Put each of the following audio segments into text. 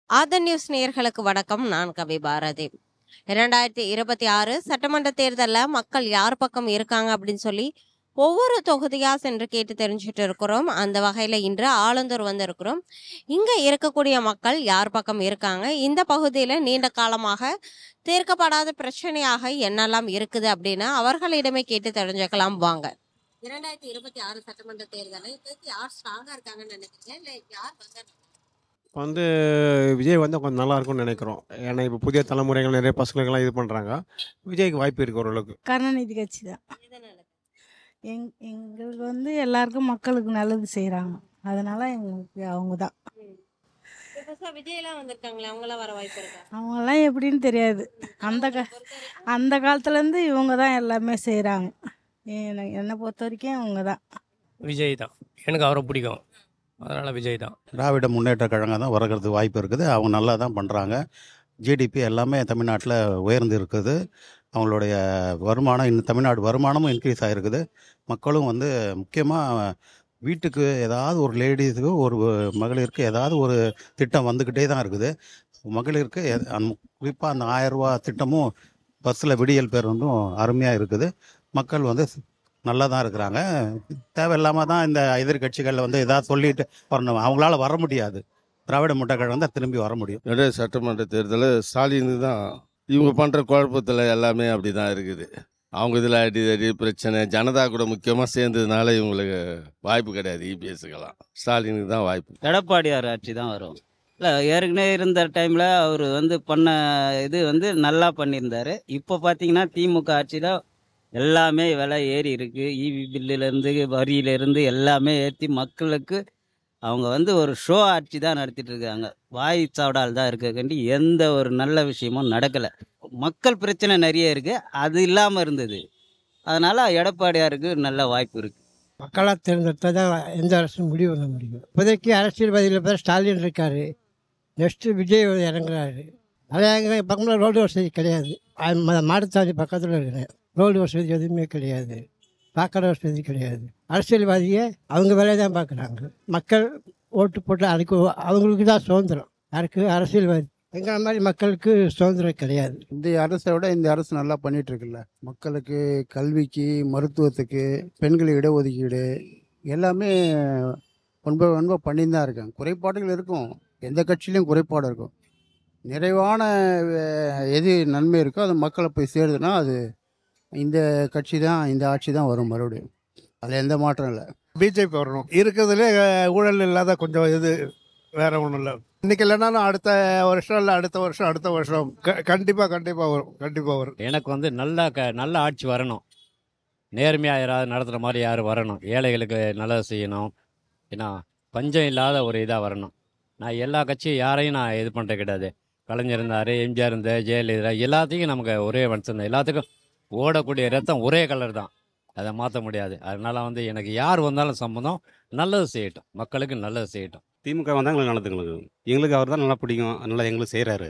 ஆதன் news நேயர்களுக்கு வணக்கம். நான் கவி பாரதி. 2026 சட்டமன்ற தேர்தலில் மக்கள் யார் பக்கம் இருக்காங்க அப்படின்னு சொல்லி ஒவ்வொரு தொகுதியா சென்று கேட்டு தெரிஞ்சுட்டு இருக்கிறோம். அந்த வகையில் இன்று ஆலந்தூர் வந்து இருக்கிறோம். இங்கே இருக்கக்கூடிய மக்கள் யார் பக்கம் இருக்காங்க, இந்த பகுதியில் நீண்ட காலமாக தீர்க்கப்படாத பிரச்சனையாக என்னெல்லாம் இருக்குது அப்படின்னு அவர்களிடமே கேட்டு தெரிஞ்சுக்கலாம் வாங்க. 2026 சட்டமன்ற தேர்தலில் யார் ஸ்ட்ராங்கா இருக்காங்கன்னு நினைக்கிறீங்க, இல்லை யார் வந்து விஜய் வந்து கொஞ்சம் நல்லா இருக்கும்னு நினைக்கிறோம். ஏன்னா இப்போ புதிய தலைமுறைகள் நிறைய பசங்களுக்கெல்லாம் இது பண்ணுறாங்க. விஜய்க்கு வாய்ப்பு இருக்குது ஓரளவுக்கு. கருணாநிதி கட்சி தான். எங்களுக்கு வந்து எல்லாருக்கும் மக்களுக்கு நல்லது செய்கிறாங்க, அதனால எங்களுக்கு அவங்க தான். விஜயெல்லாம் வந்திருக்காங்களே, அவங்களாம் வர வாய்ப்பு இருக்கா? அவங்கெல்லாம் எப்படின்னு தெரியாது. அந்த காலத்துலேருந்து இவங்க தான் எல்லாமே செய்கிறாங்க. என்னை பொறுத்த வரைக்கும் இவங்க தான். விஜய் தான், எனக்கு அவரை பிடிக்கும், அதனால் விஜய் தான். திராவிட முன்னேற்ற கழகம் தான் வரகிறது வாய்ப்பு இருக்குது. அவங்க நல்லா தான் பண்ணுறாங்க. ஜிடிபி எல்லாமே தமிழ்நாட்டில் உயர்ந்து இருக்குது. அவங்களுடைய வருமானம் இன்னும் தமிழ்நாடு வருமானமும் இன்க்ரீஸ் ஆகிருக்குது. மக்களும் வந்து முக்கியமாக வீட்டுக்கு ஏதாவது ஒரு லேடிஸுக்கு ஒரு மகளிருக்கு ஏதாவது ஒரு திட்டம் வந்துக்கிட்டே தான் இருக்குது. மகளிருக்கு குறிப்பாக அந்த 1000 ரூபா திட்டமும் பஸ்ஸில் விடியல் பேருந்தும் அருமையாக இருக்குது. மக்கள் வந்து நல்லா தான் இருக்கிறாங்க. தேவையில்லாமல் தான் இந்த எதிர்கட்சிகளில் வந்து ஏதாவது சொல்லிட்டு வரணும். அவங்களால வர முடியாது. திராவிட முன்னேற்ற கழகம் தான் திரும்பி வர முடியும். சட்டமன்ற தேர்தலில் ஸ்டாலின் தான். இவங்க பண்ணுற குழப்பத்தில் எல்லாமே அப்படி தான் இருக்குது. அவங்க இதில் அடி பிரச்சனை, ஜனதா கூட முக்கியமாக சேர்ந்ததுனால இவங்களுக்கு வாய்ப்பு கிடையாது. இபிஎஸ்க்கெல்லாம் ஸ்டாலினுக்கு தான் வாய்ப்பு. எடப்பாடியார் ஆட்சி தான் வரும். இல்லை, ஏற்கனவே இருந்த டைமில் அவர் வந்து பண்ண இது வந்து நல்லா பண்ணியிருந்தார். இப்போ பார்த்தீங்கன்னா திமுக ஆட்சியில் எல்லாமே விலை ஏறி இருக்குது. இவி பில்லுலேருந்து வரியிலேருந்து எல்லாமே ஏற்றி மக்களுக்கு அவங்க வந்து ஒரு ஷோ ஆட்சி தான் நடத்திட்டு இருக்காங்க. வாய் சாவடால் தான் இருக்காண்டி எந்த ஒரு நல்ல விஷயமும் நடக்கலை. மக்கள் பிரச்சனை நிறைய இருக்குது, அது இல்லாமல் இருந்தது. அதனால் எடப்பாடியாருக்கு நல்ல வாய்ப்பு இருக்குது. மக்களாக தேர்ந்தெடுத்தால் தான் எந்த அரசும் முடிவு பண்ண முடியும். இப்போதைக்கு அரசியல்வாதியில் பேர் ஸ்டாலின் இருக்கார். நெக்ஸ்ட்டு விஜய் இறங்குறாரு. அதே எங்கள் பக்கத்தில் ரோடு வசதி கிடையாது. மாட்டுத்தாவணி பக்கத்தில் இருக்கிறேன். ரோடு வசதி எதுவுமே கிடையாது, பார்க்குற வசதி கிடையாது. அரசியல்வாதியை அவங்க வேலையை தான் பார்க்குறாங்க. மக்கள் ஓட்டு போட்டு அதுக்கு அவங்களுக்கு தான் சுதந்திரம். யாருக்கு? அரசியல்வாதி. எங்களை மாதிரி மக்களுக்கு சுதந்திரம் கிடையாது. இந்த அரசை விட இந்த அரசு நல்லா பண்ணிட்டு இருக்குல்ல. மக்களுக்கு கல்விக்கு, மருத்துவத்துக்கு, பெண்கள் இடஒதுக்கீடு எல்லாமே ஒன்பது பண்ணின்னு தான் இருக்காங்க. குறைபாடுகள் இருக்கும், எந்த கட்சியிலையும் குறைபாடு இருக்கும். நிறைவான எது நன்மை இருக்கோ அது மக்களை போய் சேருதுன்னா அது இந்த கட்சி தான், இந்த ஆட்சி தான் வரும் மறுபடியும். அதில் எந்த மாற்றம் இல்லை. பிஜேபி வரணும். இருக்கிறதுலே ஊழல் இல்லாத கொஞ்சம் இது வேற ஒன்றும் இல்லை. இன்னைக்கு இல்லைனாலும் அடுத்த வருஷம் இல்லை, அடுத்த வருஷம் கண்டிப்பாக வரும். எனக்கு வந்து நல்ல ஆட்சி வரணும். நேர்மையாக யாராவது நடத்துகிற மாதிரி யாரும் வரணும். ஏழைகளுக்கு நல்லது செய்யணும். ஏன்னா பஞ்சம் இல்லாத ஒரு இதாக வரணும். நான் எல்லா கட்சியும் யாரையும் நான் இது பண்ணுறது கிடையாது. கலைஞர் இருந்தார், எம்ஜிஆர் இருந்தார், ஜெயலலிதா, எல்லாத்தையும் நமக்கு ஒரே மனுஷன் தான். எல்லாத்துக்கும் ஓடக்கூடிய ரத்தம் ஒரே கலர் தான், அதை மாற்ற முடியாது. அதனால் வந்து எனக்கு யார் வந்தாலும் சம்மந்தம் நல்லது செய்யட்டும், மக்களுக்கு நல்லது செய்யட்டும். திமுக வந்தால் எங்களுக்கு நல்லது. எங்களுக்கு அவர் தான் நல்லா பிடிக்கும். அதனால் எங்களுக்கு செய்கிறாரு.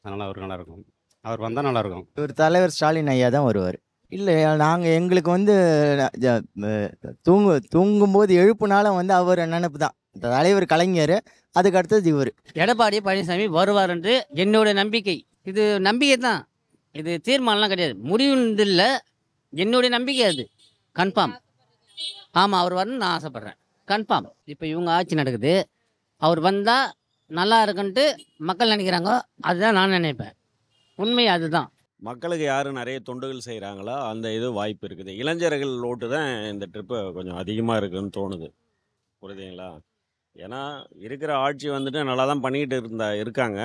அதனால் அவர் நல்லாயிருக்கும். அவர் வந்தால் நல்லாயிருக்கும். ஒரு தலைவர் ஸ்டாலின் ஐயா தான் வருவார். இல்லை, நாங்கள் எங்களுக்கு வந்து தூங்கும்போது எழுப்புனால வந்து அவர் நினைப்பு தான். தலைவர் கலைஞர், அதுக்கு அடுத்தது இவர். எடப்பாடி பழனிசாமி வருவார் என்று என்னோட நம்பிக்கை. இது நம்பிக்கை தான், இது தீர்மானம்லாம் கிடையாது, முடிவு இல்லை, என்னுடைய நம்பிக்கை அது. கன்ஃபார்ம். ஆமாம், அவர் வரணும்னு நான் ஆசைப்பட்றேன், கன்ஃபார்ம். இப்போ இவங்க ஆட்சி நடக்குது, அவர் வந்தால் நல்லா இருக்குன்ட்டு மக்கள் நினைக்கிறாங்க, அதுதான் நான் நினைப்பேன். உண்மை அதுதான். மக்களுக்கு யார் நிறைய தொண்டுகள் செய்கிறாங்களோ அந்த இது வாய்ப்பு இருக்குது. இளைஞர்கள் ஓட்டு தான் இந்த ட்ரிப்பு கொஞ்சம் அதிகமாக இருக்குதுன்னு தோணுது. புரியுதுங்களா? ஏன்னா இருக்கிற ஆட்சி வந்துட்டு நல்லா தான் பண்ணிக்கிட்டு இருக்காங்க.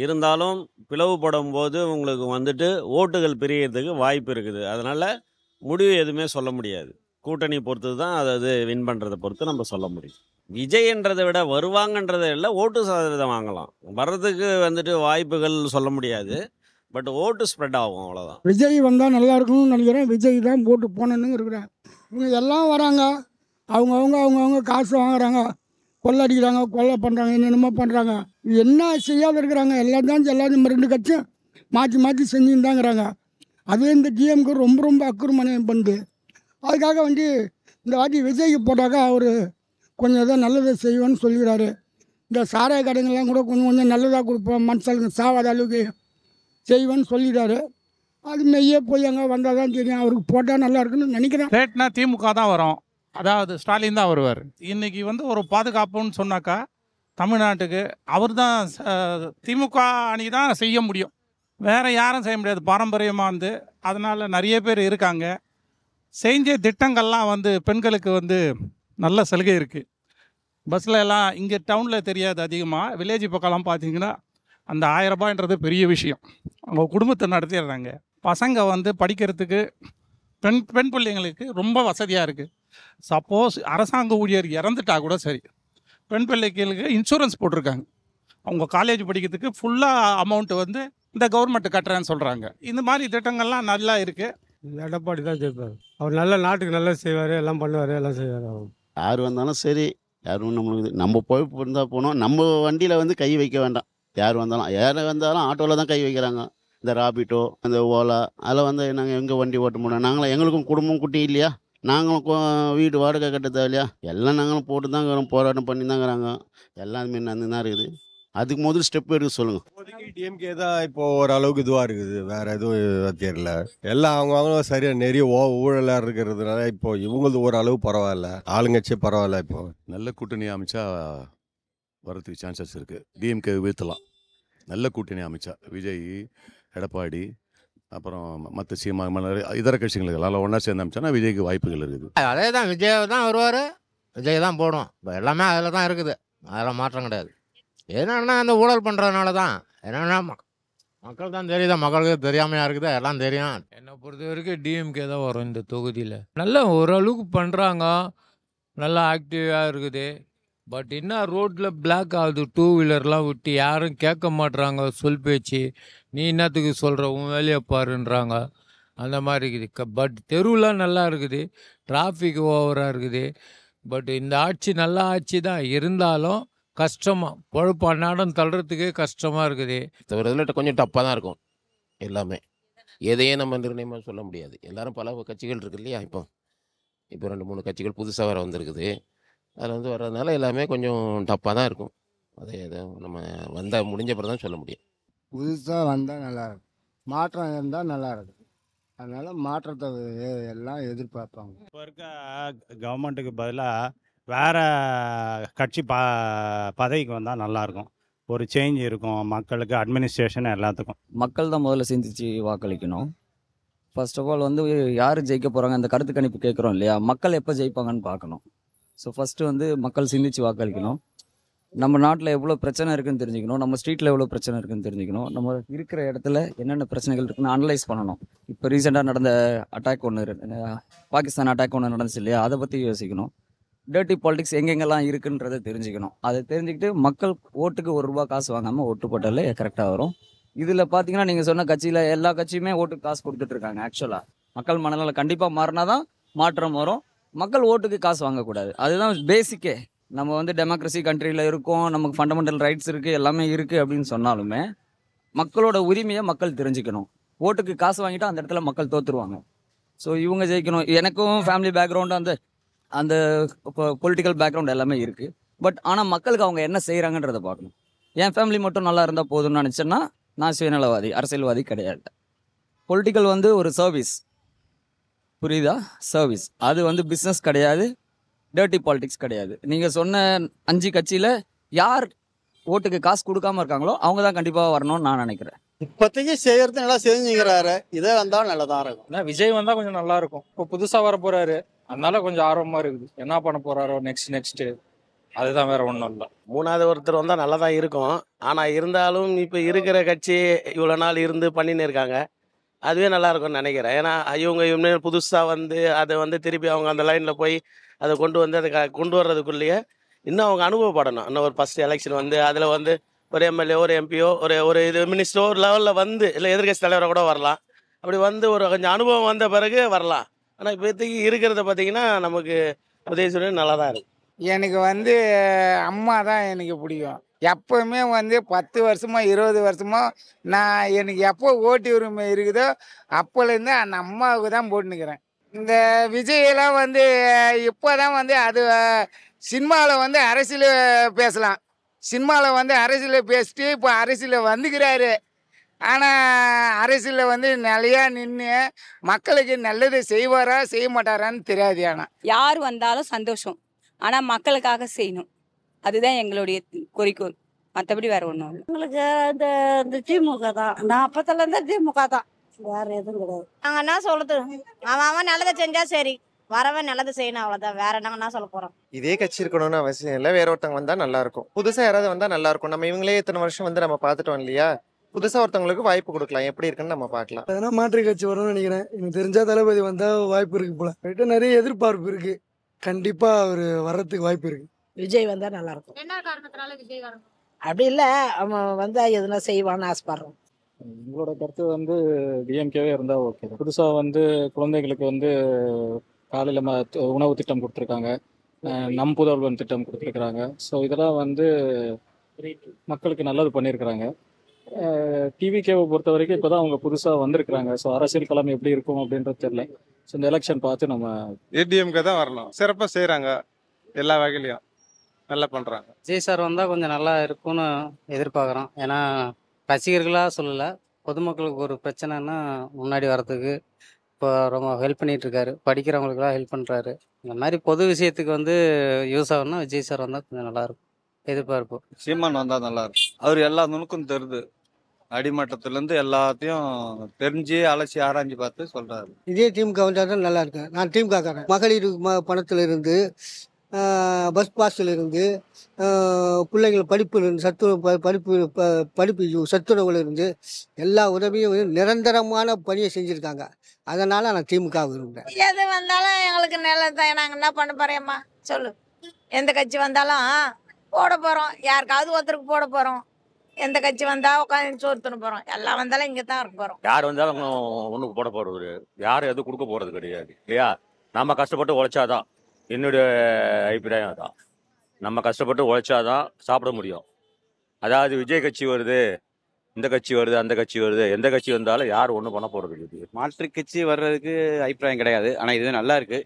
இருந்தாலும் பிளவுபடும் போது உங்களுக்கு வந்துட்டு ஓட்டுகள் பிரியறதுக்கு வாய்ப்பு இருக்குது. அதனால் முடிவு எதுவுமே சொல்ல முடியாது. கூட்டணி பொறுத்து தான் அதாவது வின் பண்ணுறதை பொறுத்து நம்ம சொல்ல முடியும். விஜய்ன்றதை விட வருவாங்கன்றதை இல்லை, ஓட்டு சதவீதம் வாங்கலாம். வர்றதுக்கு வந்துட்டு வாய்ப்புகள் சொல்ல முடியாது, பட் ஓட்டு ஸ்ப்ரெட் ஆகும், அவ்வளோதான். விஜய் வந்தால் நல்லா இருக்கணும்னு நினைக்கிறேன். விஜய் தான் போட்டு போனேன்னு இருக்கிறேன். இவங்க எல்லாம் வராங்க, அவங்கவுங்க காசு வாங்குறாங்க, கொள்ளடிக்கிறாங்க, கொள்ளை பண்ணுறாங்க, என்னென்னமோ பண்ணுறாங்க. என்ன செய்யாத இருக்கிறாங்க. எல்லாரும் 2 கட்சியும் மாற்றி செஞ்சுன்னு தாங்கிறாங்க. அதுவே இந்த டிஎம்க்கு ரொம்ப அக்குறுமணம் பண்ணுது. அதுக்காக வந்து இந்த வாட்டி விஜய்க்கு போட்டாக்கா அவர் கொஞ்சம் ஏதோ நல்லதை செய்வேன்னு சொல்லிக்கிறாரு. இந்த சாராய கடைங்கள்லாம் கூட கொஞ்சம் கொஞ்சம் நல்லதாக கொடுப்போம், மனுஷனுக்கு சாவாத அளவுக்கு செய்வேன்னு சொல்லிட்டாரு. அது மெய்யே போய் அங்கே வந்தால் தான் தெரியும். அவருக்கு போட்டால் நல்லா இருக்குன்னு நினைக்கிறேன். ஸ்டேட்னா திமுக தான் வரும், அதாவது ஸ்டாலின் தான் வருவார். இன்றைக்கி வந்து ஒரு பாதுகாப்புன்னு சொன்னாக்கா தமிழ்நாட்டுக்கு அவர் தான் திமுக அணி தான் செய்ய முடியும், வேறு யாரும் செய்ய முடியாது பாரம்பரியமாக வந்து. அதனால் நிறைய பேர் இருக்காங்க. செஞ்ச திட்டங்கள்லாம் வந்து பெண்களுக்கு வந்து நல்ல சலுகை இருக்குது. பஸ்ஸில் எல்லாம் இங்கே டவுனில் தெரியாது, அதிகமாக வில்லேஜ் பக்கம்லாம் பார்த்தீங்கன்னா அந்த 1000 ரூபாய்ன்றது பெரிய விஷயம். அவங்க குடும்பத்தை நடத்திடுறாங்க. பசங்க வந்து படிக்கிறதுக்கு பெண் பிள்ளைங்களுக்கு ரொம்ப வசதியாக இருக்குது. சப்போஸ் அரசாங்க ஊழியர் இறந்துட்டா கூட சரி, பெண் பிள்ளைகளுக்கு இன்சூரன்ஸ் போட்டிருக்காங்க. அவங்க காலேஜ் படிக்கிறதுக்கு ஃபுல்லாக அமௌண்ட்டு வந்து இந்த கவர்மெண்ட் கட்டுறேன்னு சொல்கிறாங்க. இந்த மாதிரி திட்டங்கள்லாம் நல்லா இருக்குது. எடப்பாடி தான் ஜெயிப்பார். அவர் நல்ல நாட்டுக்கு நல்லா செய்வார், எல்லாம் பண்ணுவார், எல்லாம் செய்வார். அவர் யார் வந்தாலும் சரி, யாரும் நம்மளுக்கு நம்ம பொழப்பு இருந்தால் போனோம். நம்ம வண்டியில் வந்து கை வைக்க வேண்டாம். யார் வந்தாலும் ஆட்டோவில் தான் கை வைக்கிறாங்க. இந்த ராபிட்டோ, இந்த ஓலா, அதில் வந்து நாங்கள் எங்கே வண்டி ஓட்ட முடியும்? நாங்களும் எங்களுக்கும் குடும்பம் குட்டி இல்லையா? நாங்களும் வீடு வாடகை கட்ட தேவையில்லையா? எல்லாம் நாங்களும் போட்டு தான் இருக்கிறோம், போராட்டம் பண்ணி தாங்கிறாங்க. எல்லாம் அதுமாரி நடந்து தான் இருக்குது. அதுக்கு முதல் ஸ்டெப் எடுக்க சொல்லுங்கள். இப்போதைக்கு டிஎம்கே தான் இப்போ ஓரளவுக்கு இதுவாக இருக்குது, வேற எதுவும் தெரியல. எல்லாம் அவங்க சரியாக நிறைய ஊழலாக இருக்கிறதுனால இப்போ இவங்களது ஓரளவு பரவாயில்ல, ஆளுங்கட்சியே பரவாயில்ல. இப்போ நல்ல கூட்டணி அமைச்சா வரதுக்கு சான்சஸ் இருக்குது. டிஎம்கே வீழ்த்தலாம். நல்ல கூட்டணி அமைச்சா விஜய், எடப்பாடி, அப்புறம் மற்ற சீமா இதர கட்சிகளுக்கு எல்லாம் ஒன்றா சேர்ந்து அமைச்சானா விஜய்க்கு வாய்ப்புகள் இருக்குது. அதே தான், விஜய் தான் வருவார், விஜய் தான் போடும். இப்போ எல்லாமே அதில் தான் இருக்குது, அதெல்லாம் மாற்றம் கிடையாது. என்னன்னா அந்த ஊழல் பண்ணுறதுனால தான். என்னென்னா மக்கள் தான் தெரியுதா, மக்களுக்கு தெரியாமையா இருக்குது, எல்லாம் தெரியும். என்னை பொறுத்த வரைக்கும் டிஎம்கே தான் வரும் இந்த தொகுதியில். நல்லா ஓரளவுக்கு பண்ணுறாங்க, நல்லா ஆக்டிவாக இருக்குது. பட் என்ன ரோட்டில் பிளாக் ஆகுது, 2 வீலர்லாம் விட்டு யாரும் கேட்க மாட்றாங்க சொல் பேச்சு. நீ என்னத்துக்கு சொல்கிற, உன் வேலையை பாருன்றாங்க. அந்த மாதிரி இருக்குது. பட் தெருவுலாம் நல்லா இருக்குது, டிராஃபிக் ஓவராக இருக்குது. பட் இந்த ஆட்சி நல்ல ஆட்சி தான் இருந்தாலும் கஷ்டமாக பொழப்பு அன்னாடம் தள்ளுறதுக்கே கஷ்டமாக இருக்குது. ரிசல்ட் கொஞ்சம் டப்பாக தான் இருக்கும். எல்லாமே எதையே நம்ம நிர்ணயமாக சொல்ல முடியாது. எல்லாரும் பல கட்சிகள் இருக்கு இல்லையா? இப்போ 2-3 கட்சிகள் புதுசாக வேறு வந்திருக்குது. அதில் வந்து வர்றதுனால எல்லாமே கொஞ்சம் டப்பாக தான் இருக்கும். அதை நம்ம வந்தால் முடிஞ்ச பிறகு தான் சொல்ல முடியும். புதுசாக வந்தால் நல்லாயிருக்கும், மாற்றம் இருந்தால் நல்லாயிருக்கும். அதனால் மாற்றத்தை எல்லாம் எதிர்பார்ப்பாங்க. இப்போ இருக்க கவர்மெண்ட்டுக்கு பதிலாக வேறு கட்சி பதவிக்கு வந்தால் நல்லாயிருக்கும். ஒரு சேஞ்ச் இருக்கும் மக்களுக்கு, அட்மினிஸ்ட்ரேஷன் எல்லாத்துக்கும். மக்கள் தான் முதல்ல சிந்திச்சு வாக்களிக்கணும். ஃபர்ஸ்ட் ஆஃப் ஆல் வந்து யார் ஜெயிக்க போகிறாங்க, அந்த கருத்து கணிப்பு கேட்குறோம் இல்லையா, மக்கள் எப்போ ஜெயிப்பாங்கன்னு பார்க்கணும். ஸோ ஃபஸ்ட்டு வந்து மக்கள் சிந்திச்சு வாக்களிக்கணும். நம்ம நாட்டில் எவ்வளோ பிரச்சனை இருக்குதுன்னு தெரிஞ்சுக்கணும், நம்ம ஸ்ட்ரீட்டில் எவ்வளோ பிரச்சனை இருக்குதுன்னு தெரிஞ்சுக்கணும், நம்ம இருக்கிற இடத்துல என்னென்ன பிரச்சனைகள் இருக்குன்னு அனலைஸ் பண்ணணும். இப்போ ரீசெண்டாக நடந்த அட்டாக் பாகிஸ்தான் அட்டாக் ஒன்று நடந்துச்சு இல்லையா, அதை பற்றி யோசிக்கணும். டர்ட்டி பாலிடிக்ஸ் எங்கெங்கெல்லாம் இருக்குன்றதை தெரிஞ்சுக்கணும். அதை தெரிஞ்சுக்கிட்டு மக்கள் ஓட்டுக்கு ₹1 காசு வாங்காமல் ஓட்டு போட்டாலே கரெக்டாக வரும். இதில் பார்த்தீங்கன்னா நீங்கள் சொன்ன கட்சியில் எல்லா கட்சியுமே ஓட்டுக்கு காசு கொடுத்துட்ருக்காங்க. ஆக்சுவலாக மக்கள் மனநலம் கண்டிப்பாக மாறினா தான் மாற்றம் வரும். மக்கள் ஓட்டுக்கு காசு வாங்கக்கூடாது, அதுதான் பேசிக்கே. நம்ம வந்து டெமோக்ரஸி கண்ட்ரியில் இருக்கோம், நமக்கு ஃபண்டமெண்டல் ரைட்ஸ் இருக்குது, எல்லாமே இருக்குது அப்படின்னு சொன்னாலுமே மக்களோட உரிமையை மக்கள் தெரிஞ்சுக்கணும். ஓட்டுக்கு காசு வாங்கிட்டா அந்த இடத்துல மக்கள் தோற்றுருவாங்க. ஸோ இவங்க ஜெயிக்கணும். எனக்கும் ஃபேமிலி பேக்ரவுண்டு அந்த பொலிட்டிக்கல் பேக்ரவுண்ட் எல்லாமே இருக்குது. பட் ஆனால் மக்களுக்கு அவங்க என்ன செய்கிறாங்கன்றதை பார்க்கணும். என் ஃபேமிலி மட்டும் நல்லா இருந்தால் போதும்னு நினச்சேன்னா நான் சுயநலவாதி, அரசியல்வாதி கிடையாது. பொலிட்டிக்கல் வந்து ஒரு சர்வீஸ், புரியுதா? சர்வீஸ். அது வந்து பிஸ்னஸ் கிடையாது, டர்ட்டி பாலிடிக்ஸ் கிடையாது. நீங்கள் சொன்ன 5 கட்சியில் யார் ஓட்டுக்கு காசு கொடுக்காம இருக்காங்களோ அவங்க தான் கண்டிப்பாக வரணும்னு நான் நினைக்கிறேன். இப்போதைக்கு செய்கிறது நல்லா செஞ்சுக்கிறாரு, இதே வந்தால் நல்லதாக இருக்கும். ஏன்னா விஜய் வந்தால் கொஞ்சம் நல்லா இருக்கும். இப்போ புதுசாக வர போகிறாரு, அதனால கொஞ்சம் ஆர்வமாக இருக்குது. என்ன பண்ண போகிறாரோ நெக்ஸ்ட்டு, அதுதான் வேற ஒன்றும் இல்லை. 3வது ஒருத்தர் வந்தால் நல்லா தான் இருக்கும். ஆனால் இருந்தாலும் இப்போ இருக்கிற கட்சி இவ்வளோ நாள் இருந்து பண்ணின்னு இருக்காங்க, அதுவே நல்லா இருக்கும்னு நினைக்கிறேன். ஏன்னா இவங்க புதுசாக வந்து அதை வந்து திருப்பி அவங்க அந்த லைனில் போய் அதை கொண்டு வந்து அதை கொண்டு வர்றதுக்குள்ளேயே இன்னும் அவங்க அனுபவப்படணும். இன்னும் ஒரு ஃபஸ்ட் எலெக்ஷன் வந்து அதில் வந்து ஒரு எம்எல்ஏ, ஒரு எம்பியோ, ஒரு இது மினிஸ்டரோ ஒரு லெவலில் வந்து இல்லை எதிர்கட்சி தலைவரை கூட வரலாம். அப்படி வந்து ஒரு கொஞ்சம் அனுபவம் வந்த பிறகு வரலாம். ஆனால் இப்போதைக்கு இருக்கிறத பார்த்தீங்கன்னா நமக்கு உதயசூரியன் நல்லா தான் இருக்குது. எனக்கு வந்து அம்மா தான் எனக்கு பிடிக்கும். எப்போவுமே வந்து 10 வருஷமோ 20 வருஷமோ நான் எனக்கு எப்போ ஓட்டு உரிமை இருக்குதோ அப்போலேருந்து அந்த அம்மாவுக்கு தான் போட்டுனுக்கிறேன். இந்த விஜயெல்லாம் வந்து இப்போ தான் வந்து அது சினிமாவில் வந்து அரசியல் பேசலாம், சினிமாவில் வந்து அரசியலில் பேசிட்டு இப்போ அரசியலில் வந்துக்கிறாரு. ஆனால் அரசியலில் வந்து நிலையா நின்று மக்களுக்கு நல்லது செய்வாரா செய்ய மாட்டாரான்னு தெரியாது. ஆனால் யார் வந்தாலும் சந்தோஷம், ஆனால் மக்களுக்காக செய்யணும். அதுதான் எங்களுடைய குறிக்கோள். மற்றபடி வேற ஒன்றும் இல்லை. உங்களுக்கு இந்த திமுக தான். நான் அப்பத்துலேருந்து திமுக தான், வேற எதுவும் கிடையாது. நாங்கள் என்ன சொல்றது, அவன் நல்லதை செஞ்சா சரி, வரவன் நல்லது செய்யணும், அவ்வளோதான். வேற நாங்கள் என்ன சொல்ல போகிறோம்? இதே கட்சி இருக்கணும்னு அவசியம் இல்லை, வேற ஒருத்தவங்க வந்தால் நல்லா இருக்கும். புதுசாக யாராவது வந்தால் நல்லா இருக்கும். நம்ம இவங்களே இத்தனை வருஷம் வந்து நம்ம பார்த்துட்டோம் இல்லையா, புதுசாக ஒருத்தவங்களுக்கு வாய்ப்பு கொடுக்கலாம், எப்படி இருக்குன்னு நம்ம பார்க்கலாம். அதனால் மாற்று கட்சி வரும்னு நினைக்கிறேன். எனக்கு தெரிஞ்சா தளபதி வந்தால் வாய்ப்பு இருக்கு போல. போயிட்டு நிறைய எதிர்பார்ப்பு இருக்கு, கண்டிப்பாக அவர் வர்றதுக்கு வாய்ப்பு இருக்கு. விஜய் வந்தால் நல்லா இருக்கும். என்ன காரணத்தினால விஜய் வரணும்? அப்படி இல்லை, அவன் வந்தால் எதுனா செய்வான்னு ஆசைப்படுறோம். எங்களோட கருத்து வந்து டிஎம்கேவே இருந்தால் ஓகே. புதுசாக வந்து குழந்தைகளுக்கு வந்து காலையில் உணவு திட்டம் கொடுத்துருக்காங்க, நம் புதல்வன் திட்டம் கொடுத்துருக்குறாங்க. ஸோ இதெல்லாம் வந்து மக்களுக்கு நல்லது பண்ணியிருக்கிறாங்க. டிவிகேவை பொறுத்த வரைக்கும் இப்போ தான் அவங்க புதுசாக வந்திருக்கிறாங்க. ஸோ அரசியல் களம் எப்படி இருக்கும் அப்படின்றது தெரியல. ஸோ இந்த எலெக்ஷன் பார்த்து நம்ம ஏடிஎம்கே தான் வரணும். சிறப்பாக செய்கிறாங்க, எல்லா வகையிலையும் நல்லா பண்ணுறாங்க. விஜய் சார் வந்தால் கொஞ்சம் நல்லா இருக்கும்னு எதிர்பார்க்குறோம். ஏன்னா ரசிகர்களாக சொல்லலை, பொதுமக்களுக்கு ஒரு பிரச்சனைன்னா முன்னாடி வரதுக்கு இப்போ ரொம்ப ஹெல்ப் பண்ணிகிட்டு இருக்காரு. படிக்கிறவங்களுக்குலாம் ஹெல்ப் பண்ணுறாரு. இந்த மாதிரி பொது விஷயத்துக்கு வந்து யூஸ் ஆகும்னா விஜய் சார் வந்தால் கொஞ்சம் நல்லாயிருக்கும் எதிர்பார்ப்பு. சீமான் வந்தால் நல்லா இருக்கும். அவர் எல்லா நுணுக்கும் தெரியுது, அடிமட்டத்துலேருந்து எல்லாத்தையும் தெரிஞ்சு அலசி ஆராய்ஞ்சு பார்த்து சொல்கிறாரு. இதே திமுக வந்தால் தான் நல்லா இருக்கு. நான் திமுக காரன். மகளிர் பணத்தில் இருந்து, பஸ் பாஸில் இருந்து, பிள்ளைங்கள் படிப்பில் இருந்து, படிப்பு சத்துணவுல இருந்து எல்லா உதவியும் நிரந்தரமான பணியை செஞ்சுருக்காங்க. அதனால் நான் திமுக விரும்புகிறேன். எது வந்தாலும் எங்களுக்கு நல்லது தான். நாங்கள் என்ன பண்ண போறேம்மா சொல்லு. எந்த கட்சி வந்தாலும் போட போகிறோம், யாருக்காவது ஒருத்தருக்கு போட போகிறோம். எந்த கட்சி வந்தால் உட்காந்து சோறு தின்னு போகிறோம். எல்லாம் வந்தாலும் இங்கே தான் இருக்க போகிறோம். யார் வந்தாலும் ஒன்றுக்கு போட போகிறது, யாரும் எதுவும் கொடுக்க போகிறது கிடையாது இல்லையா. நம்ம கஷ்டப்பட்டு உழைச்சாதான், என்னுடைய அபிப்பிராயம் தான். நம்ம கஷ்டப்பட்டு உழைச்சாதான் சாப்பிட முடியும். அதாவது விஜய் கட்சி வருது, இந்த கட்சி வருது, அந்த கட்சி வருது, எந்த கட்சி வந்தாலும் யாரும் ஒன்றும் பண்ண போகிறது இல்லை. மாற்று கட்சி வர்றதுக்கு அபிப்பிராயம் கிடையாது. ஆனால் இது நல்லா இருக்கு,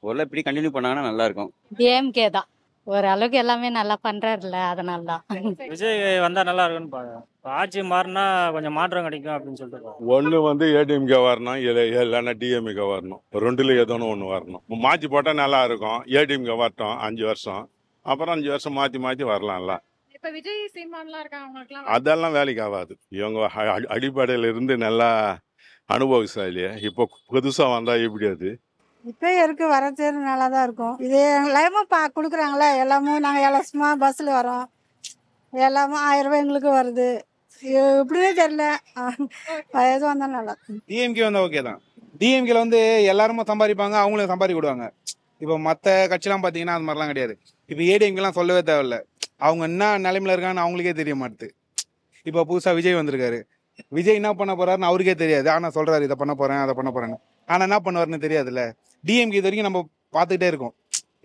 ஒரு இப்படி கண்டினியூ பண்ணாங்கன்னா நல்லா இருக்கும். டிஎம்கே தான் ஓரளவுக்கு எல்லாமே நல்லா பண்ணுறாருல்ல, அதனால தான். விஜய் வந்தால் நல்லா இருக்குன்னு பாருங்க. ஆட்சி மாறினா கொஞ்சம் மாற்றம் கிடைக்கும் அப்படின்னு சொல்லிட்டு. ஒன்று வந்து ஏடிஎம்கே வரணும், இல்லைன்னா டிஎம்கே வரணும். ரெண்டுல ஏதோ ஒன்று வரணும். மாற்றி போட்டால் நல்லா இருக்கும். ஏடிஎம்கே வரட்டும் 5 வருஷம், அப்புறம் 5 வருஷம் மாற்றி மாற்றி வரலாம்ல. இப்போ விஜய் சீமான்லாம் இருக்காங்க, அதெல்லாம் வேலைக்கு ஆகாது. இவங்க அடிப்படையில் இருந்து நல்லா அனுபவசாலியே. இப்போ புதுசாக வந்தால் எப்படி அது? இப்போ இருக்கு வரது நல்லா தான் இருக்கும். இது எல்லாமே கொடுக்குறாங்களே, எல்லாமும் நாங்கள் இலவசமாக பஸ்ஸில் வரோம், எல்லாமும் 1000 ரூபாய் எங்களுக்கு வருது. எப்படின்னே தெரியல, எது வந்தால் நல்லா இருக்கும். டிஎம்கே வந்தால் ஓகே தான். டிஎம்கேல வந்து எல்லாருமே சம்பாதிப்பாங்க, அவங்களும் சம்பாதிக்க விடுவாங்க. இப்போ மற்ற கட்சிலாம் பார்த்தீங்கன்னா அது மாதிரிலாம் கிடையாது. இப்போ ஏடிஎம்கேலாம் சொல்லவே தேவையில்ல, அவங்க என்ன நிலைமையில இருக்கான்னு அவங்களுக்கே தெரிய மாட்டுது. இப்போ புதுசாக விஜய் வந்திருக்காரு, விஜய் என்ன பண்ண போறாருன்னு அவருக்கே தெரியாது. ஆனால் சொல்றாரு இதை பண்ண போறேன், அதை பண்ண போறேன்னு. ஆனால் என்ன பண்ணுவாருன்னு தெரியாதுல்ல. டிஎம்கே இது வரைக்கும் நம்ம பார்த்துக்கிட்டே இருக்கோம்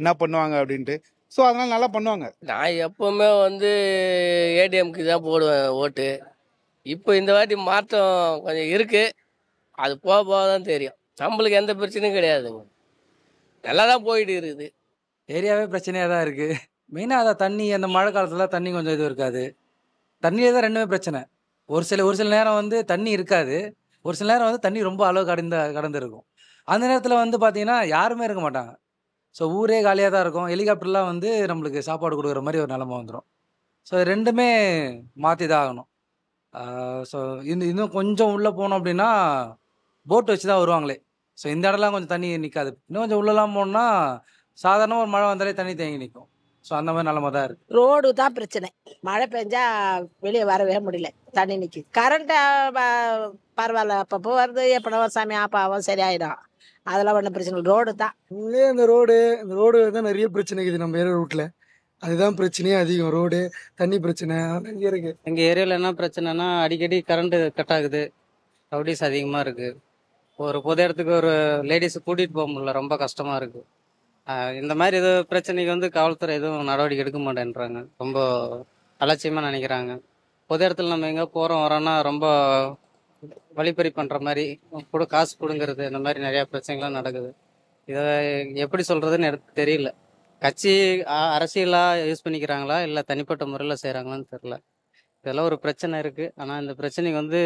என்ன பண்ணுவாங்க அப்படின்ட்டு. ஸோ அதனால நல்லா பண்ணுவாங்க. நான் எப்பவுமே வந்து ஏடிஎம்க்கு தான் போடுவேன் ஓட்டு. இப்போ இந்த வாட்டி மாற்றம் கொஞ்சம் இருக்கு, அது போக போக தான் தெரியும். நம்மளுக்கு எந்த பிரச்சனையும் கிடையாதுங்க, நல்லா தான் போயிட்டு இருக்குது. ஏரியாவே பிரச்சனையாக தான் இருக்குது. மெயினாக அதான் தண்ணி, அந்த மழை காலத்தில் தண்ணி கொஞ்சம் இது இருக்காது. தண்ணியே தான் ரெண்டுமே பிரச்சனை. ஒரு சில நேரம் வந்து தண்ணி இருக்காது, ஒரு சில நேரம் வந்து தண்ணி ரொம்ப அளவு கடந்து இருக்கும். அந்த நேரத்தில் வந்து பார்த்தீங்கன்னா யாருமே இருக்க மாட்டாங்க. ஸோ ஊரே காலியாக தான் இருக்கும். ஹெலிகாப்டர்லாம் வந்து நம்மளுக்கு சாப்பாடு கொடுக்குற மாதிரி ஒரு நிலமை வந்துடும். ஸோ ரெண்டுமே மாற்றி தான் ஆகணும். ஸோ இன்னும் கொஞ்சம் உள்ளே போனோம் அப்படின்னா போட் வச்சு தான் வருவாங்களே. ஸோ இந்த இடம்லாம் கொஞ்சம் தண்ணி நிற்காது. இன்னும் கொஞ்சம் உள்ளெல்லாம் போனோம்னா சாதாரண ஒரு மழை வந்தாலே தண்ணி தேங்கி நிற்கும். ஸோ அந்த மாதிரி நிலமை தான் இருக்குது. ரோடு தான் பிரச்சனை. மழை பெஞ்சா வெளியே வரவே முடியல, தண்ணி நிற்கிது. கரண்ட்டு பரவாயில்ல, அப்பப்போ வருது, எப்போ ஒரு சாமி ஆப்பாவும் சரியாயிடும். அதெல்லாம் ஒன்றும் பிரச்சனை இல்லை. ரோடு தான் இந்த ரோடு தான் நிறைய பிரச்சனை இருக்குது நம்ம ஏரியா ரூட்டில். அதுதான் பிரச்சனையே அதிகம். ரோடு, தண்ணி பிரச்சனை இங்கே இருக்குது. எங்கள் ஏரியாவில் என்ன பிரச்சனைனா அடிக்கடி கரண்ட்டு கட் ஆகுது, ரவுடிஸ் அதிகமாக இருக்குது. ஒரு பொது இடத்துக்கு ஒரு லேடிஸை கூட்டிகிட்டு போக முடியல, ரொம்ப கஷ்டமாக இருக்குது. இந்த மாதிரி ஏதோ பிரச்சனைக்கு வந்து காவல்துறை எதுவும் நடவடிக்கை எடுக்க மாட்டேன்றாங்க, ரொம்ப அலட்சியமாக நினைக்கிறாங்க. பொது இடத்துல நம்ம எங்கே போகிறோம் வரோன்னா ரொம்ப வழிப்பறி பண்ணுற மாதிரி, கூட காசு கொடுங்கிறது, இந்த மாதிரி நிறையா பிரச்சனைகள்லாம் நடக்குது. இதை எப்படி சொல்கிறதுன்னு எனக்கு தெரியல. கட்சி அரசியலாக யூஸ் பண்ணிக்கிறாங்களா இல்லை தனிப்பட்ட முறையில் செய்கிறாங்களான்னு தெரில. இதெல்லாம் ஒரு பிரச்சனை இருக்குது. ஆனால் இந்த பிரச்சனைக்கு வந்து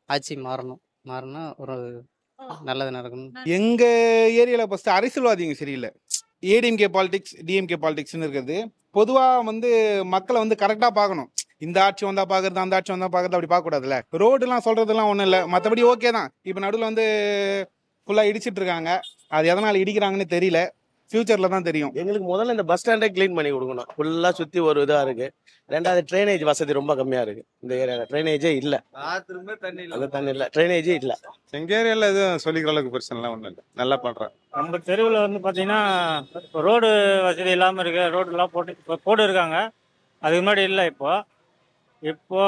ஆட்சி மாறினா ஒரு நல்லது நடக்கணும். எங்க ஏரியாவில் ஃபர்ஸ்ட் அரசியல்வாதிங்க சரியில்லை. ஏடிஎம்கே பாலிடிக்ஸ் டிஎம்கே பாலிடிக்ஸ்னு இருக்கிறது. பொதுவாக வந்து மக்களை வந்து கரெக்டாக பார்க்கணும். இந்த ஆட்சி வந்தால் பார்க்குறது, அந்த ஆட்சி வந்தால் பார்க்குறது, அப்படி பார்க்கக்கூடாதுல்ல. ரோடுலாம் சொல்கிறதுலாம் ஒன்றும் இல்லை, மற்றபடி ஓகே தான். இப்போ நடுவில் வந்து ஃபுல்லாக இடிச்சிட்டு இருக்காங்க. அது எதனால் இடிக்கிறாங்கன்னு தெரியல, ஃபியூச்சரில் தான் தெரியும். எங்களுக்கு முதல்ல இந்த பஸ் ஸ்டாண்டை க்ளீன் பண்ணி கொடுக்கணும். ஃபுல்லாக சுற்றி ஒரு இதாக இருக்குது. ரெண்டாவது ட்ரைனேஜ் வசதி ரொம்ப கம்மியாக இருக்குது. இந்த ஏரியாவில் ட்ரைனேஜே இல்லை. அந்த தண்ணி இல்லை, ட்ரைனேஜே இல்லை. எங்கள் ஏரியாவில் எதுவும் சொல்லிக்கிற அளவுக்கு பிரச்சனைலாம் ஒன்றும் இல்லை, நல்லா பண்ணுறேன். நம்ம தெருவில் வந்து பார்த்தீங்கன்னா ரோடு வசதி இல்லாமல் இருக்கு. ரோடெல்லாம் போட்டு இருக்காங்க. அதுக்கு முன்னாடி இல்லை. இப்போ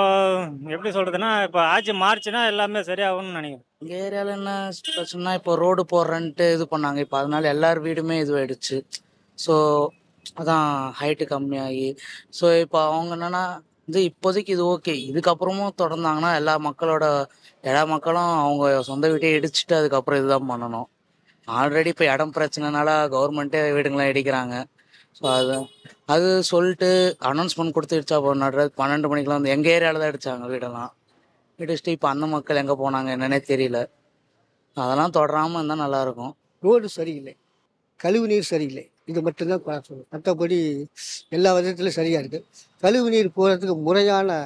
எப்படி சொல்கிறதுன்னா, இப்போ ஆட்சி மாறிச்சுன்னா எல்லாமே சரியாகும்னு நினைக்கிறேன். எங்கள் ஏரியாவில் என்ன பிரச்சனைனா, இப்போ ரோடு போடுறேன்ட்டு இது பண்ணாங்க. இப்போ அதனால எல்லார் வீடுமே இதுவாயிடுச்சு. ஸோ அதான் ஹைட்டு கம்மியாகி, ஸோ இப்போ அவங்க என்னென்னா இப்போதைக்கு இது ஓகே. இதுக்கப்புறமும் தொடர்ந்தாங்கன்னா எல்லா மக்களும் அவங்க சொந்த வீட்டையே இடிச்சுட்டு அதுக்கப்புறம் இதுதான் பண்ணணும். ஆல்ரெடி இப்போ இடம் பிரச்சனைனால கவர்மெண்ட்டே வீடுங்களாம் இடிக்கிறாங்க. ஸோ அது சொல்லிட்டு அனௌன்ஸ்மெண்ட் கொடுத்து இடிச்சா போடுறது. 12 மணிக்கெலாம் வந்து எங்கள் ஏரியாவில் தான் அடித்தாங்க வீடெல்லாம். இடிச்சுட்டு இப்போ அந்த மக்கள் எங்கே போனாங்க என்னன்னே தெரியல. அதெல்லாம் தொடராமல் இருந்தால் நல்லாயிருக்கும். ரோடு சரியில்லை, கழிவு நீர் சரியில்லை, இது மட்டும்தான் குறை. மற்றபடி எல்லா விதத்துலையும் சரியாக இருக்குது. கழிவு நீர் போகிறதுக்கு முறையான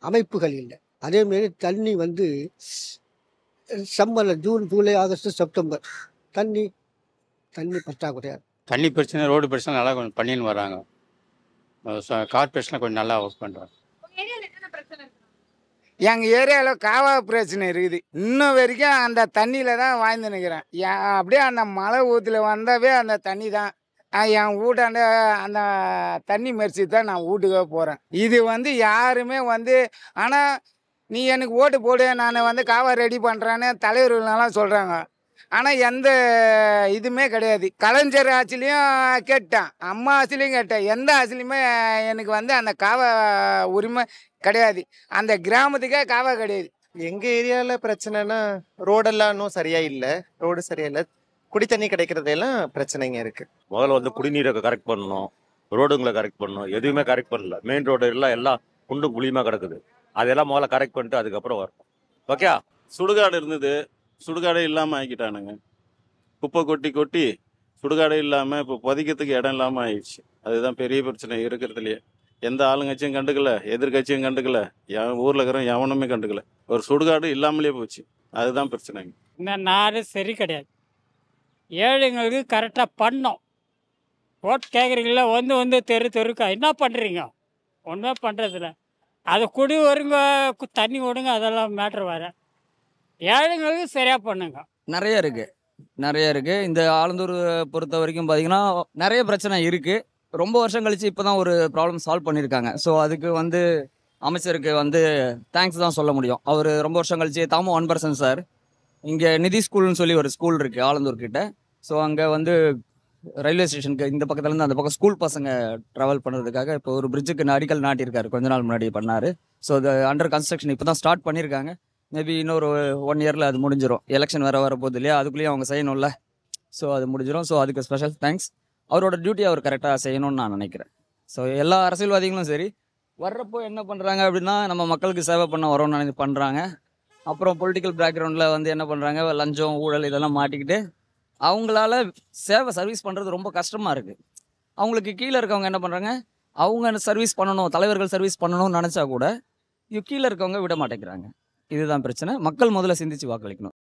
அமைப்புகள் இல்லை. அதேமாரி தண்ணி வந்து சம்மரில் ஜூன், ஜூலை, ஆகஸ்ட், செப்டம்பர் தண்ணி பற்றாக்குறையாக. தண்ணி பிரச்சனை, ரோடு பிரச்சனை நல்லா கொஞ்சம் பண்ணின்னு வராங்க. கார்பரேஷனில் கொஞ்சம் நல்லா ஒர்க் பண்ணுறாங்க. எங்கள் ஏரியாவில் காவா பிரச்சனை இருக்குது. இன்னும் வரைக்கும் அந்த தண்ணியில் தான் வாழ்ந்து நிற்கிறேன். அப்படியே அந்த மழை ஊற்றுல வந்தாவே அந்த தண்ணி தான். என் வீட்டாண்ட அந்த தண்ணி மெரிச்சு தான் நான் வீட்டுக்கே போகிறேன். இது வந்து யாருமே ஆனால் நீ எனக்கு ஓட்டு போடு, நான் காவா ரெடி பண்ணுறேன்னு தலைவர்களெல்லாம் சொல்கிறாங்க. ஆனால் எந்த இதுவுமே கிடையாது. கலைஞர் ஆட்சிலையும் கேட்டேன், அம்மா ஆட்சிலையும் கேட்டேன். எந்த ஆட்சிலையுமே எனக்கு அந்த காவா உரிமை கிடையாது. அந்த கிராமத்துக்கே காவா கிடையாது. எங்கள் ஏரியாவில் பிரச்சனைனா ரோடெல்லாம் இன்னும் சரியாக இல்லை. ரோடு சரியாக இல்லை, குடி தண்ணி கிடைக்கிறதெல்லாம் பிரச்சனைங்க இருக்குது. முதல்ல வந்து குடிநீரை கரெக்ட் பண்ணணும், ரோடுங்களை கரெக்ட் பண்ணணும். எதுவுமே கரெக்ட் பண்ணல. மெயின் ரோடு எல்லாம் குண்டும் குழியுமா கிடக்குது. அதெல்லாம் முதல்ல கரெக்ட் பண்ணிட்டு அதுக்கப்புறம் வரும். ஓகே. சுடுகாடு இருந்தது, சுடுகாடே இல்லாமல் ஆக்கிட்டானுங்க. குப்பை கொட்டி சுடுகாடே இல்லாமல் இப்போ புதைக்கிறதுக்கு இடம் இல்லாமல் ஆயிடுச்சு. அதுதான் பெரிய பிரச்சனை இருக்கிறதுலையே. எந்த ஆளுங்கட்சியும் கண்டுக்கல, எதிர்கட்சியும் கண்டுக்கல, ஊரில் இருக்கிற எவனுமே கண்டுக்கல. ஒரு சுடுகாடு இல்லாமலே போச்சு. அதுதான் பிரச்சனைங்க. இந்த நாடு சரி கிடையாது. ஏழைங்களுக்கு கரெக்டாக பண்ணோம். ஓட் கேட்குறீங்களா, வந்து தெருக்கா என்ன பண்ணுறீங்க? ஒன்றுமே பண்ணுறதில்ல. அதை குடி வருங்க, தண்ணி விடுங்க, அதெல்லாம் மேட்ரு வேறு. ஏழைங்களுக்கு சரியாக பண்ணுங்க. நிறைய இருக்குது. இந்த ஆலந்தூர் பொறுத்த வரைக்கும் பார்த்தீங்கன்னா நிறைய பிரச்சனை இருக்குது. ரொம்ப வருஷம் கழிச்சு இப்போ தான் ஒரு ப்ராப்ளம் சால்வ் பண்ணியிருக்காங்க. ஸோ அதுக்கு அமைச்சருக்கு தேங்க்ஸ் தான் சொல்ல முடியும். அவர் ரொம்ப வருஷம் கழிச்சு தாமோ 1% சார் இங்கே நிதி ஸ்கூல்னு சொல்லி ஒரு ஸ்கூல் இருக்குது ஆலந்தூர் கிட்ட. ஸோ அங்கே ரயில்வே ஸ்டேஷனுக்கு இந்த பக்கத்துலேருந்து அந்த பக்கம் ஸ்கூல் பசங்க ட்ராவல் பண்ணுறதுக்காக இப்போ ஒரு பிரிட்ஜுக்கு அடிக்கல் நாட்டியிருக்காரு. கொஞ்ச நாள் முன்னாடி பண்ணார். ஸோ அது அண்டர் கன்ஸ்ட்ரக்ஷன் இப்போ தான் ஸ்டார்ட் பண்ணியிருக்காங்க. மேபி இன்னொரு 1 இயரில் அது முடிஞ்சிடும். எலெக்ஷன் வரப்போகுது இல்லையா, அதுக்குள்ளேயும் அவங்க செய்யணும்ல. ஸோ அது முடிஞ்சிடும். ஸோ அதுக்கு ஸ்பெஷல் தேங்க்ஸ். அவரோட டியூட்டி அவர் கரெக்டாக செய்யணும்னு நான் நினைக்கிறேன். ஸோ எல்லா அரசியல்வாதிகளும் சரி வர்றப்போ என்ன பண்ணுறாங்க அப்படின்னா, நம்ம மக்களுக்கு சேவை பண்ண வரோம்னு பண்ணுறாங்க. அப்புறம் பொலிட்டிக்கல் பேக்ரவுண்டில் என்ன பண்ணுறாங்க, லஞ்சம் ஊழல் இதெல்லாம் மாட்டிக்கிட்டு அவங்களால சர்வீஸ் பண்ணுறது ரொம்ப கஷ்டமாக இருக்குது. அவங்களுக்கு கீழே இருக்கவங்க என்ன பண்ணுறாங்க, அவங்க சர்வீஸ் பண்ணணும், தலைவர்கள் சர்வீஸ் பண்ணணும்னு நினச்சா கூட கீழே இருக்கவங்க விட மாட்டேங்கிறாங்க. இதுதான் பிரச்சனை. மக்கள் முதல்ல சிந்திச்சு வாக்களிக்கணும்.